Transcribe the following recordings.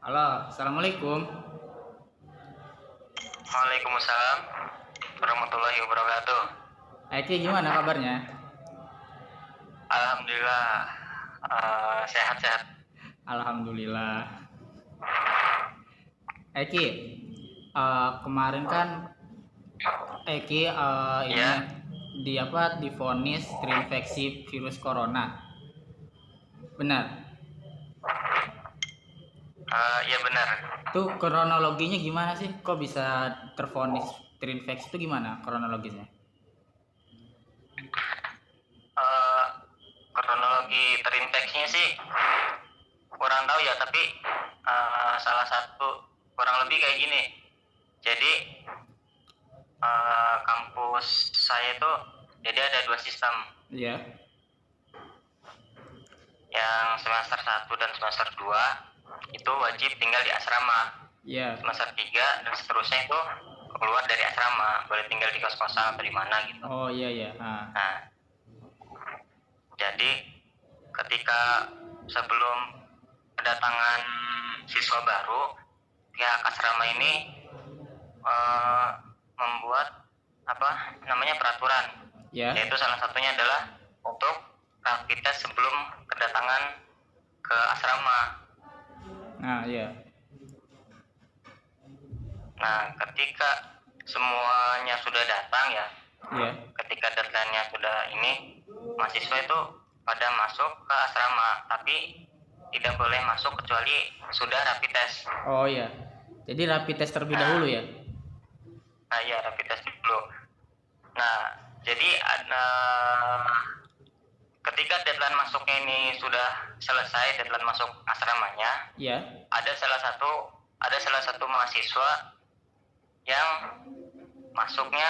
Halo, assalamualaikum. Waalaikumsalam warahmatullahi wabarakatuh. Eki gimana kabarnya? Alhamdulillah, sehat-sehat. Alhamdulillah. Eki, kemarin kan Eki ini Ya, divonis terinfeksi virus corona. Benar. ya benar. Tuh kronologinya gimana sih? Kok bisa tervonis terinfeksi itu gimana kronologisnya? Eh, Kronologi terinfeksinya sih kurang tahu ya, tapi salah satu kurang lebih kayak gini. Jadi kampus saya itu jadi ada dua sistem. Iya. Yang semester 1 dan semester 2 itu wajib tinggal di asrama. Iya. Semester 3 dan seterusnya itu keluar dari asrama, boleh tinggal di kos-kosan atau di mana gitu. Oh iya iya. Nah, jadi ketika sebelum kedatangan siswa baru, pihak asrama ini membuat peraturan. Ya. Yaitu salah satunya adalah untuk rapid test sebelum kedatangan ke asrama. Nah, iya. Nah, ketika semuanya sudah datang ya, Iya. ketika deadline-nya sudah ini, mahasiswa itu pada masuk ke asrama, tapi tidak boleh masuk kecuali sudah rapid test. Oh iya. Jadi rapid test terlebih dahulu ya? Nah, iya rapid test dulu. Nah, jadi ketika deadline masuknya ini sudah selesai, deadline masuk asramanya, Iya. ada salah satu mahasiswa yang masuknya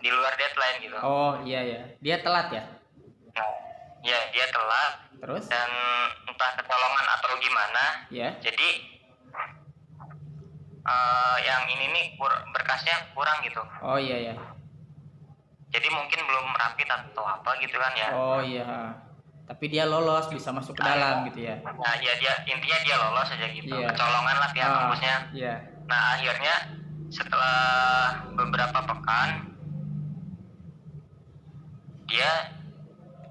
di luar deadline gitu. Oh iya ya. Dia telat ya? Nah, ya dia telat. Terus? Dan entah kecolongan atau gimana. Ya. Jadi yang ini nih berkasnya kurang gitu. Oh iya ya. Jadi mungkin belum rapid atau apa gitu kan ya. Oh iya. Tapi dia lolos bisa masuk ke dalam gitu ya. Nah, ya intinya dia lolos aja gitu. Iya. Kecolongan lah pihak kampusnya. Iya. Nah, akhirnya setelah beberapa pekan dia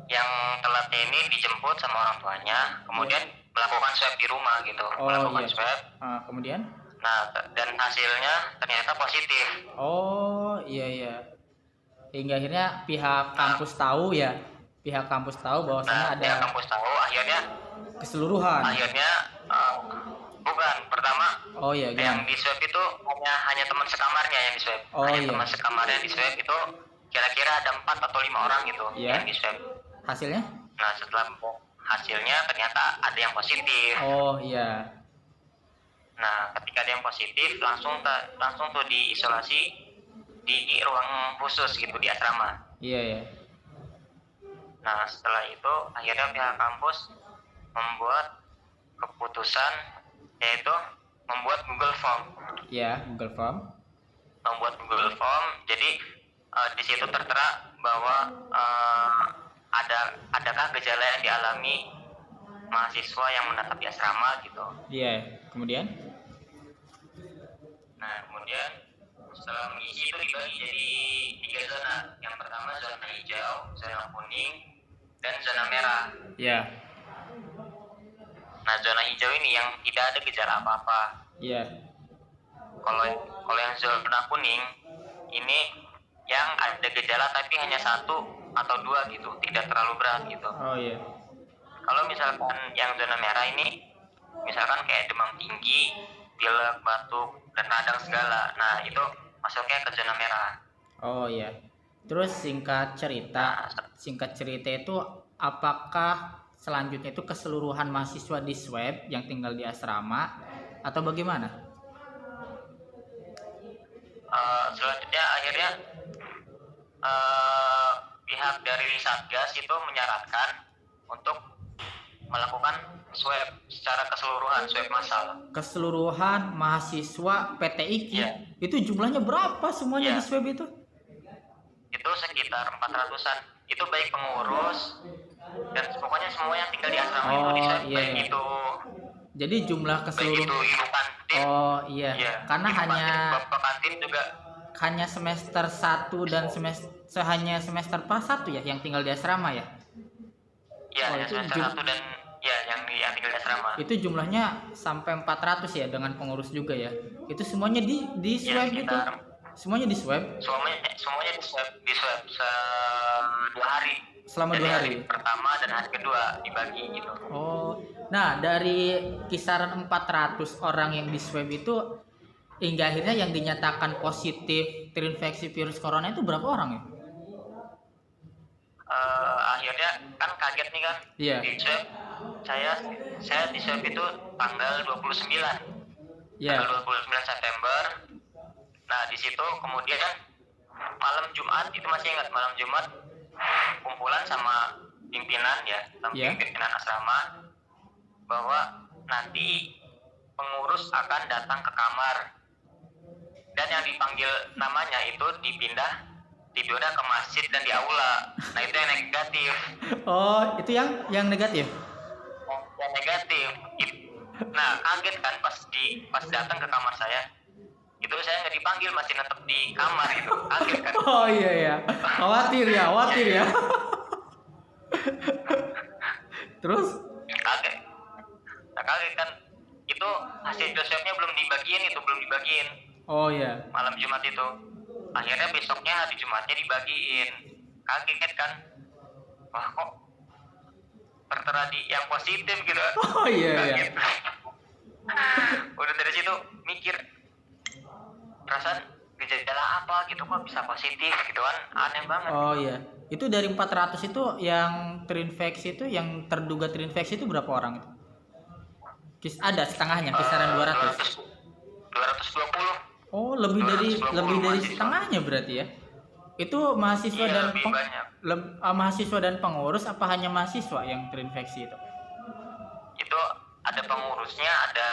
yang telatnya ini dijemput sama orang tuanya, kemudian melakukan swab di rumah gitu. Melakukan swab. Kemudian? Nah, dan hasilnya ternyata positif. Oh iya iya. Hingga akhirnya pihak kampus tahu ya. Pihak kampus tahu bahwasanya ada. Pihak kampus tahu akhirnya keseluruhan. Akhirnya bukan pertama. Oh iya. Yang di swab itu hanya teman sekamarnya yang di swab. Oh hanya iya. Teman sekamarnya di swab itu kira-kira ada 4 atau 5 orang gitu yang di swab. Hasilnya? Nah, setelah hasilnya ternyata ada yang positif. Oh iya. Nah, ketika ada yang positif langsung tuh diisolasi di ruang khusus gitu di asrama. Iya ya. Nah, setelah itu akhirnya pihak kampus membuat keputusan yaitu membuat Google Form. Iya, Google Form. Membuat Google Form. Jadi di situ tertera bahwa adakah gejala yang dialami mahasiswa yang menetap di asrama gitu. Iya, kemudian? Nah, kemudian setelah mengisi itu dibagi jadi 3 zona. Yang pertama zona hijau, zona kuning, dan zona merah. Iya. Nah, zona hijau ini yang tidak ada gejala apa-apa. Iya. Kalau yang zona kuning ini yang ada gejala tapi hanya 1 atau 2 gitu, tidak terlalu berat gitu. Oh iya. Kalau misalkan yang zona merah ini, misalkan kayak demam tinggi, pilek, batuk, dan radang segala. Nah, itu masuknya ke zona merah. Oh iya. Terus singkat cerita itu apakah selanjutnya itu keseluruhan mahasiswa di swab yang tinggal di asrama atau bagaimana? Selanjutnya akhirnya pihak dari Satgas itu menyarankan untuk melakukan swab secara keseluruhan, swab massal. Keseluruhan mahasiswa PTIQ. Iya. Itu jumlahnya berapa semuanya di swab itu? Itu sekitar 400-an. Itu baik pengurus dan pokoknya semua yang tinggal di asrama itu di swab, baik itu Jadi jumlah Baik itu keseluruhan. ibu kantin, Oh iya, ya karena ibu hanya kantin, bapak kantin juga. semester satu dan semester pas satu ya yang tinggal di asrama ya. Ya, Oh yang itu semester satu dan ya yang tinggal di asrama. itu jumlahnya sampai 400 ya dengan pengurus juga ya. Itu semuanya di Ya swab gitu. sekitar Semuanya di swab semuanya di swab 2 hari. selama Jadi 2 hari. pertama dan hari kedua dibagi gitu. Oh, nah dari kisaran 400 orang yang di swab itu hingga akhirnya yang dinyatakan positif terinfeksi virus corona itu berapa orang ya? Akhirnya kan kaget nih kan, Iya. di swab saya di swab itu tanggal 29 Iya. tanggal 29 September. Nah di situ kemudian malam Jumat, itu masih ingat, malam Jumat kumpulan sama pimpinan ya, sama Iya. pimpinan asrama, bahwa nanti pengurus akan datang ke kamar dan yang dipanggil namanya itu dipindah tidurnya ke masjid dan di aula. Nah itu yang negatif. Oh, itu yang negatif. Yang negatif. Nah kaget kan pas datang ke kamar saya, itu saya nggak dipanggil, masih tetap di kamar itu. Kaget kan. Oh iya ya. Khawatir ya. Terus? Kaget. Nah kaget kan, itu hasil swabnya belum dibagiin Oh iya. malam Jumat itu. Akhirnya besoknya hari Jumatnya dibagiin. Kaget kan, wah kok tertera di yang positif gitu. Oh iya ya. Kaget. Udah dari situ mikir, perasaan gejala apa gitu kok bisa positif gitu kan, aneh banget. Oh iya. Itu dari 400 itu yang terinfeksi itu, yang terduga terinfeksi itu berapa orang itu? Ada setengahnya, kisaran 200. 220. Oh, lebih dari 220 mahasiswa. setengahnya berarti ya. Itu mahasiswa Iya, dan lebih banyak. mahasiswa dan pengurus apa hanya mahasiswa yang terinfeksi itu? Itu ada pengurusnya, ada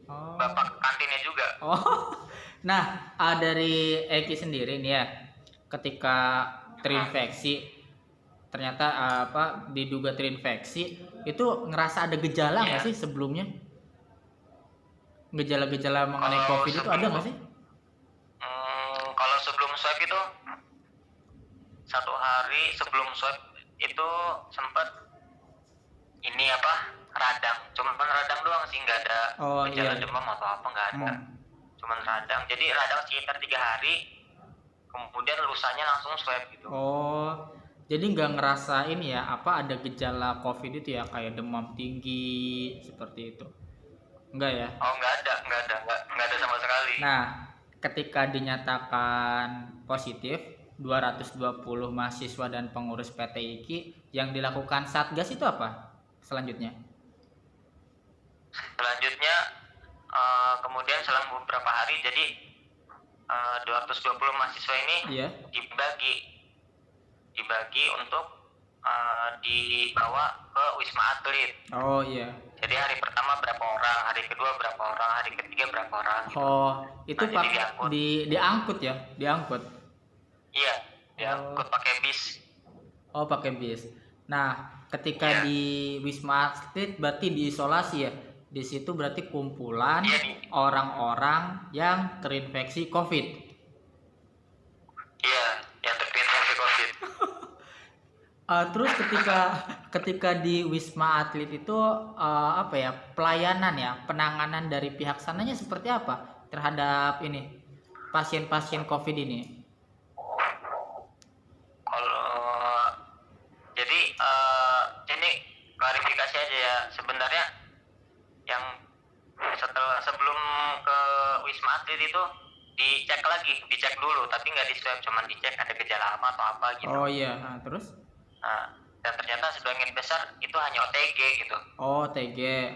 Oh. bapak kantinnya juga. Oh. Nah, dari Eki sendiri nih ya, ketika terinfeksi ternyata diduga terinfeksi, itu ngerasa ada gejala nggak Iya. sih sebelumnya? Gejala-gejala mengenai Kalau COVID itu ada nggak sih? Kalau sebelum swab itu 1 hari sebelum swab itu sempat ini radang, cuman radang doang sih, nggak ada Oh, gejala iya. demam atau apa, nggak ada. Cuman radang, jadi radang sekitar 3 hari, kemudian lusanya langsung swab gitu. Oh, jadi nggak ngerasain ya ada gejala COVID itu ya, kayak demam tinggi seperti itu? Enggak ya? Oh nggak ada sama sekali. Nah, ketika dinyatakan positif 220 mahasiswa dan pengurus PT IKI, yang dilakukan Satgas itu apa selanjutnya? Selanjutnya kemudian selang beberapa hari, jadi 220 mahasiswa ini Iya. dibagi untuk dibawa ke Wisma Atlet. Oh iya. Jadi hari pertama berapa orang, hari kedua berapa orang, hari ketiga berapa orang gitu. Oh, itu Nah, jadi diangkut ya? Diangkut. Iya, diangkut pakai bis. Oh, pakai bis. Nah, ketika Iya. di Wisma Atlet berarti diisolasi ya? Di situ berarti kumpulan Iya, orang-orang yang terinfeksi COVID. Iya, yang terinfeksi COVID. Terus ketika di Wisma Atlet itu pelayanan ya, penanganan dari pihak sananya seperti apa terhadap ini pasien-pasien COVID ini? Kalau jadi ini klarifikasi aja ya, sebenarnya yang sebelum ke Wisma Atlet itu dicek dulu, tapi nggak di swab, cuman dicek ada gejala apa atau apa gitu. Oh iya, terus? Nah, dan ternyata sebagian besar itu hanya OTG gitu. Oh, TG.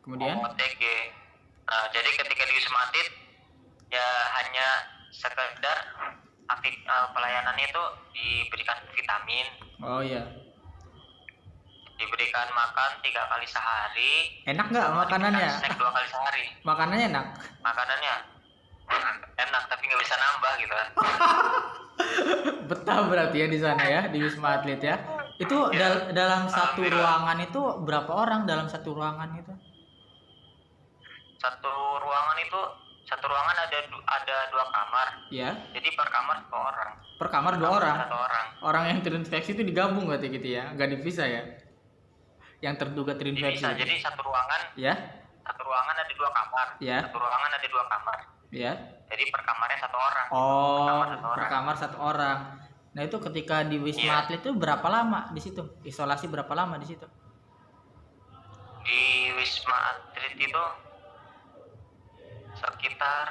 Kemudian? OTG. Nah, jadi ketika di Wisma Atlet ya hanya sekedar pelayanannya itu diberikan vitamin. Oh iya. Diberikan makan 3 kali sehari. Enak nggak makanannya? Snack 2 kali sehari. Makanannya enak? Makanannya enak tapi nggak bisa nambah gitu kan. Betah berarti ya di sana ya, di Wisma Atlet ya. Itu Ya, dalam satu alhamdulillah. ruangan itu berapa orang dalam satu ruangan itu? Satu ruangan itu, satu ruangan ada dua kamar. Ya, Jadi per kamar satu orang. per kamar Per dua kamar orang. ada satu orang. Orang yang terinfeksi itu digabung berarti gitu ya, nggak dipisah ya? Yang terduga terinfeksi Bisa. itu. Jadi Ya, satu ruangan ada dua kamar. ya, Satu ruangan ada dua kamar. ya. Jadi per kamarnya satu orang gitu. Per Oh, kamar satu per orang. kamar satu orang. Nah itu ketika di Iya. Wisma Atlet itu berapa lama di situ? Isolasi berapa lama di situ? Di Wisma Atlet itu sekitar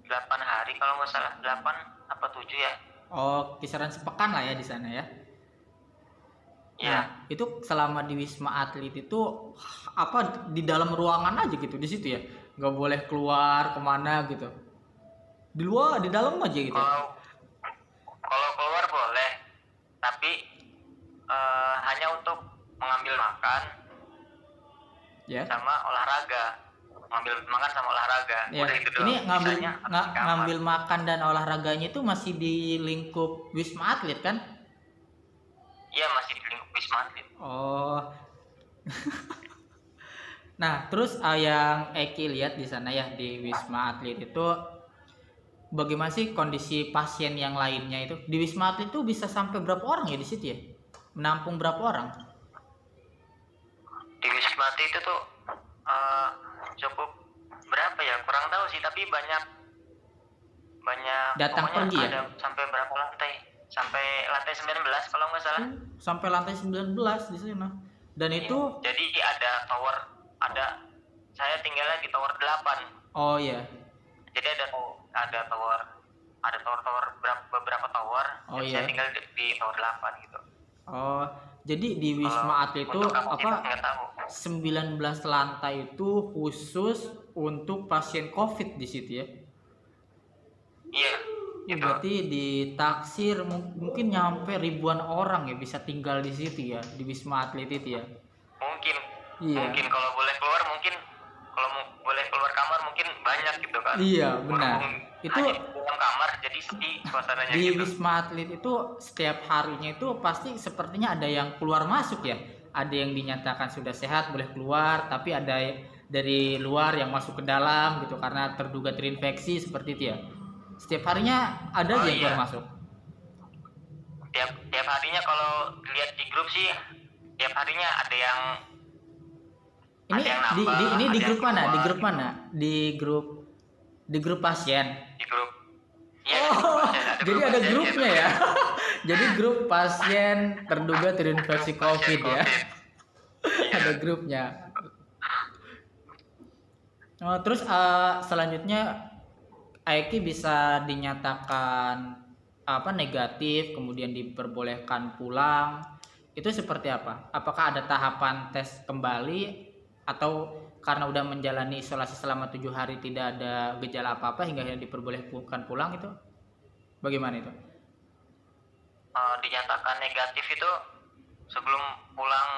8 hari kalau nggak salah, 8 apa 7 ya. Oh, kisaran sepekan lah ya di sana ya. Iya. Nah, itu selama di Wisma Atlet itu apa di dalam ruangan aja gitu di situ ya? Nggak boleh keluar kemana gitu. Di luar, di dalam aja gitu ya? Kalau kalau keluar boleh, tapi hanya untuk mengambil makan Ya. sama olahraga. Ngambil makan sama olahraga. Ya. Udah itu doang. Ini ngambil Sisanya harus di kamar. ngambil makan dan olahraganya itu masih di lingkup Wisma Atlet kan? Iya, masih di lingkup Wisma Atlet. Oh. Nah, terus yang Eki lihat di sana ya di Wisma Atlet itu bagaimana sih kondisi pasien yang lainnya itu? Di Wisma Atlet itu bisa sampai berapa orang ya di situ ya? Menampung berapa orang? Di Wisma Atlet itu tuh cukup berapa ya? Kurang tahu sih, tapi banyak Datang pokoknya pergi ya? ada sampai berapa lantai? Sampai lantai 19 kalau nggak salah. Sampai lantai 19 di sana. Dan Iya. itu Jadi ada tower, saya tinggalnya di tower 8. oh iya. Jadi ada tower, beberapa tower. Oh, Jadi iya. saya tinggal di tower 8 gitu. Oh, jadi di Wisma Atlet itu Untuk kapasitas apa? nggak tahu. 19 lantai itu khusus untuk pasien COVID di situ ya. Iya, Ya, gitu. berarti ditaksir mungkin nyampe ribuan orang ya bisa tinggal di situ ya di Wisma Atlet itu ya. Mungkin Iya. mungkin kalau boleh keluar, mungkin kalau boleh keluar kamar mungkin banyak gitu kan. Iya, benar. Berhubung Itu hanya di dalam kamar jadi sepi suasananya di gitu. Wisma Atlet itu setiap harinya itu pasti sepertinya ada yang keluar masuk ya. Ada yang dinyatakan sudah sehat boleh keluar, tapi ada dari luar yang masuk ke dalam gitu karena terduga terinfeksi seperti itu ya. Setiap harinya ada aja Oh, yang keluar iya. masuk. Tiap harinya kalau lihat di grup sih, tiap harinya ada yang Ini nambah, ini di ada grup yang mana? Di keluar grup mana? Di grup pasien. di grup. Iya, Oh, di grup pasien, jadi grup ada pasien, grupnya gitu. ya. Jadi grup pasien terduga terinfeksi Grup pasien COVID ya. COVID. Iya. Ada grupnya. Oh, terus selanjutnya Aiki bisa dinyatakan apa negatif, kemudian diperbolehkan pulang. Itu seperti apa? Apakah ada tahapan tes kembali atau karena udah menjalani isolasi selama 7 hari tidak ada gejala apa-apa hingga akhirnya diperbolehkan pulang itu? Bagaimana itu? Dinyatakan negatif itu sebelum pulang,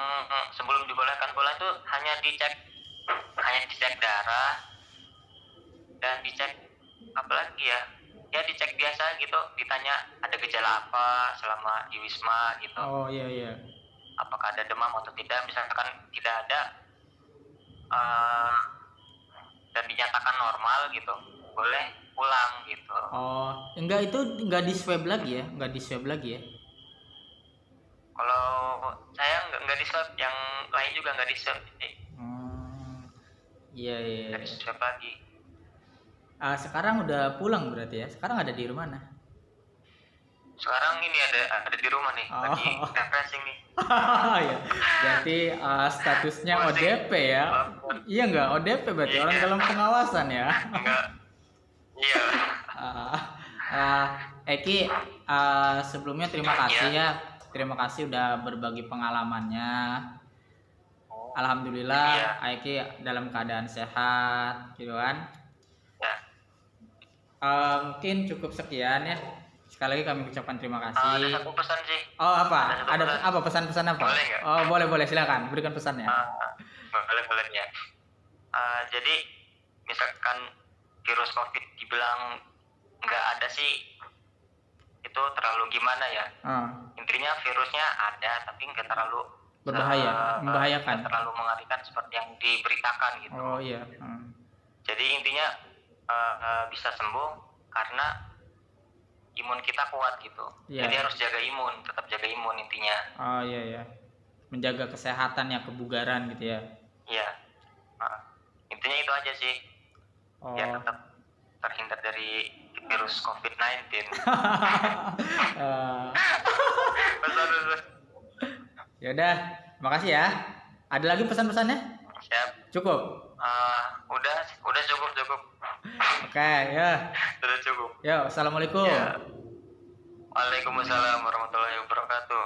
sebelum dibolehkan pulang itu hanya dicek darah dan dicek apa lagi ya? Ya dicek biasa gitu, ditanya ada gejala apa selama di Wisma gitu. Oh iya iya. Apakah ada demam atau tidak? Misalkan tidak ada dan dinyatakan normal gitu, boleh pulang gitu. Oh, enggak itu enggak di swab lagi ya? Enggak di swab lagi ya? Kalau saya nggak di swab, yang lain juga nggak di swab, jadi Iya iya. nggak di swab lagi. Sekarang udah pulang berarti ya? Sekarang ada di rumah mana? Sekarang ini ada di rumah nih, lagi Oh. refreshing nih. Ya. Berarti statusnya Pusing. ODP ya? Iya enggak? ODP berarti orang Iya. dalam pengawasan ya? Enggak. Iya. Eki, sebelumnya terima kasih ya. Terima kasih udah berbagi pengalamannya. Alhamdulillah, Iya. Eki dalam keadaan sehat, gitu kan? Ya. Mungkin cukup sekian ya. Sekali lagi kami ucapkan terima Ada kasih. satu pesan sih. Oh apa? Ada Ada pesan. apa pesan-pesan apa? Boleh nggak? Oh boleh silakan berikan pesannya. Boleh ya. Jadi misalkan virus COVID dibilang nggak ada sih, itu terlalu gimana ya. Ah, Intinya virusnya ada tapi nggak terlalu berbahaya, membahayakan. nggak terlalu mengerikan seperti yang diberitakan gitu. Oh iya. Jadi intinya bisa sembuh karena imun kita kuat gitu. Iya. Jadi harus jaga imun, tetap jaga imun intinya. Oh iya ya. Menjaga kesehatan ya, kebugaran gitu ya. Iya. Nah, intinya itu aja sih. Oh. Ya tetap terhindar dari virus COVID-19. Pesan. Ya udah, makasih ya. Ada lagi pesan-pesannya? Siap. Cukup. Udah cukup. Oke, ya. Sudah cukup. Yo, assalamualaikum. Ya. Waalaikumsalam warahmatullahi wabarakatuh.